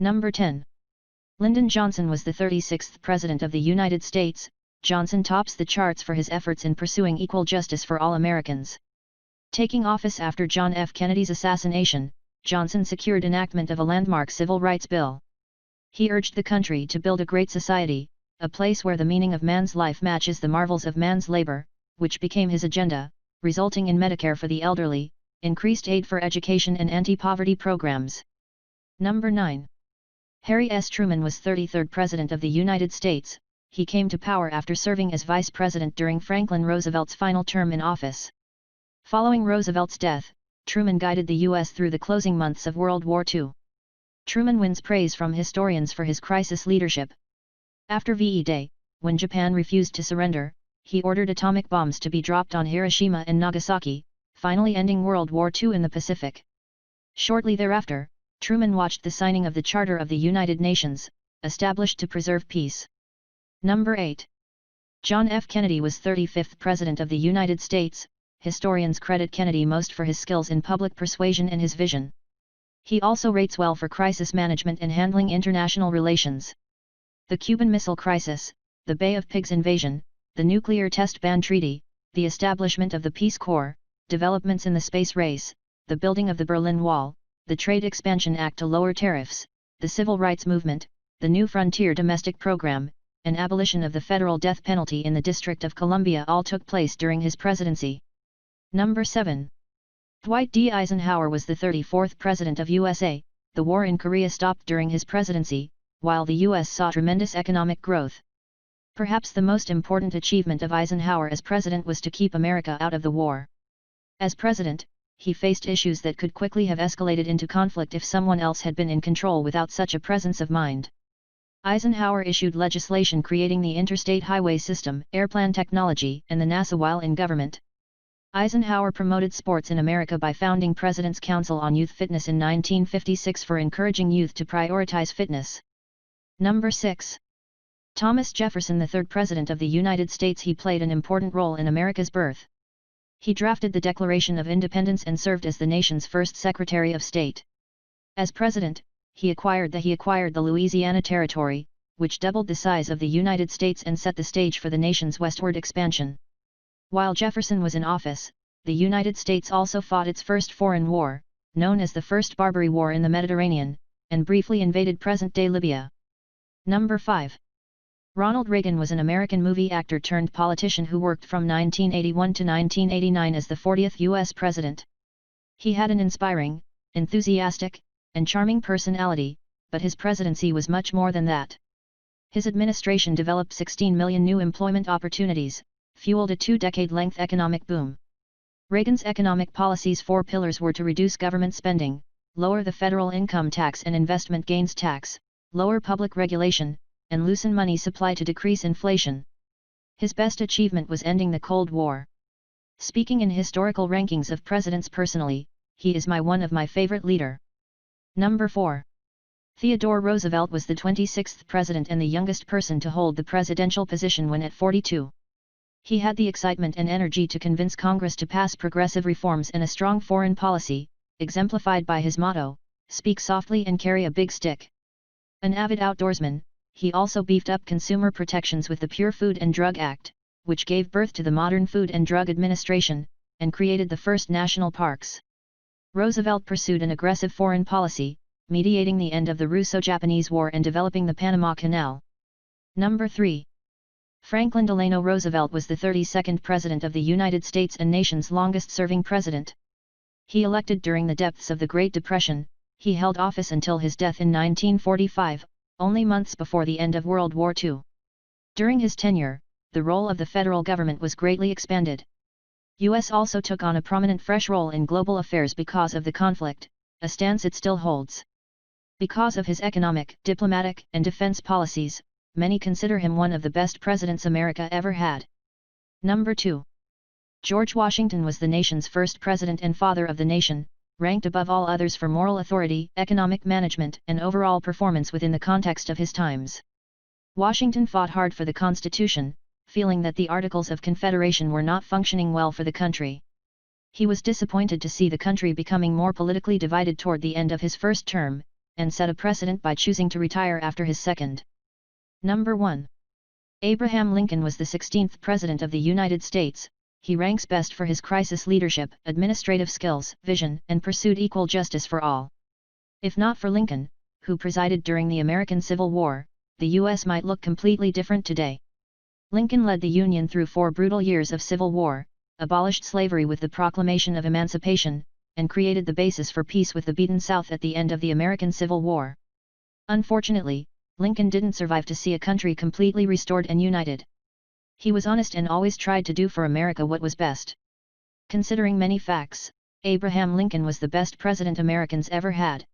Number 10. Lyndon Johnson was the 36th President of the United States. Johnson tops the charts for his efforts in pursuing equal justice for all Americans. Taking office after John F. Kennedy's assassination, Johnson secured enactment of a landmark civil rights bill. He urged the country to build a great society, a place where the meaning of man's life matches the marvels of man's labor, which became his agenda, resulting in Medicare for the elderly, increased aid for education and anti-poverty programs. Number 9. Harry S. Truman was 33rd President of the United States. He came to power after serving as Vice President during Franklin Roosevelt's final term in office. Following Roosevelt's death, Truman guided the U.S. through the closing months of World War II. Truman wins praise from historians for his crisis leadership. After VE Day, when Japan refused to surrender, he ordered atomic bombs to be dropped on Hiroshima and Nagasaki, finally ending World War II in the Pacific. Shortly thereafter, Truman watched the signing of the Charter of the United Nations, established to preserve peace. Number 8. John F. Kennedy was 35th President of the United States. Historians credit Kennedy most for his skills in public persuasion and his vision. He also rates well for crisis management and handling international relations. The Cuban Missile Crisis, the Bay of Pigs invasion, the Nuclear Test Ban Treaty, the establishment of the Peace Corps, developments in the space race, the building of the Berlin Wall, the Trade Expansion Act to lower tariffs, the Civil Rights Movement, the New Frontier Domestic Program, and abolition of the federal death penalty in the District of Columbia all took place during his presidency. Number 7. Dwight D. Eisenhower was the 34th President of USA. The war in Korea stopped during his presidency, while the U.S. saw tremendous economic growth. Perhaps the most important achievement of Eisenhower as president was to keep America out of the war. As president, he faced issues that could quickly have escalated into conflict if someone else had been in control without such a presence of mind. Eisenhower issued legislation creating the interstate highway system, airplane technology, and the NASA while in government. Eisenhower promoted sports in America by founding President's Council on Youth Fitness in 1956 for encouraging youth to prioritize fitness. Number 6. Thomas Jefferson, the third President of the United States. He played an important role in America's birth. He drafted the Declaration of Independence and served as the nation's first Secretary of State. As President, he acquired the Louisiana Territory, which doubled the size of the United States and set the stage for the nation's westward expansion. While Jefferson was in office, the United States also fought its first foreign war, known as the First Barbary War in the Mediterranean, and briefly invaded present-day Libya. Number 5. Ronald Reagan was an American movie actor turned politician who worked from 1981 to 1989 as the 40th U.S. President. He had an inspiring, enthusiastic, and charming personality, but his presidency was much more than that. His administration developed 16 million new employment opportunities, fueled a 2-decade-length economic boom. Reagan's economic policy's 4 pillars were to reduce government spending, lower the federal income tax and investment gains tax, lower public regulation, and loosen money supply to decrease inflation. His best achievement was ending the Cold War. Speaking in historical rankings of presidents personally, he is one of my favorite leader. Number 4. Theodore Roosevelt was the 26th president and the youngest person to hold the presidential position when at 42. He had the excitement and energy to convince Congress to pass progressive reforms and a strong foreign policy, exemplified by his motto, "Speak softly and carry a big stick." An avid outdoorsman, he also beefed up consumer protections with the Pure Food and Drug Act, which gave birth to the modern Food and Drug Administration, and created the first national parks. Roosevelt pursued an aggressive foreign policy, mediating the end of the Russo-Japanese War and developing the Panama Canal. Number 3. Franklin Delano Roosevelt was the 32nd President of the United States and nation's longest-serving president. He elected during the depths of the Great Depression, he held office until his death in 1945, only months before the end of World War II. During his tenure, the role of the federal government was greatly expanded. U.S. also took on a prominent fresh role in global affairs because of the conflict, a stance it still holds. Because of his economic, diplomatic, and defense policies, many consider him one of the best presidents America ever had. Number 2. George Washington was the nation's first president and father of the nation, ranked above all others for moral authority, economic management, and overall performance within the context of his times. Washington fought hard for the Constitution, feeling that the Articles of Confederation were not functioning well for the country. He was disappointed to see the country becoming more politically divided toward the end of his first term, and set a precedent by choosing to retire after his second. Number 1. Abraham Lincoln was the 16th President of the United States. He ranks best for his crisis leadership, administrative skills, vision, and pursued equal justice for all. If not for Lincoln, who presided during the American Civil War, the U.S. might look completely different today. Lincoln led the Union through 4 brutal years of civil war, abolished slavery with the Proclamation of Emancipation, and created the basis for peace with the beaten South at the end of the American Civil War. Unfortunately, Lincoln didn't survive to see a country completely restored and united. He was honest and always tried to do for America what was best. Considering many facts, Abraham Lincoln was the best president Americans ever had.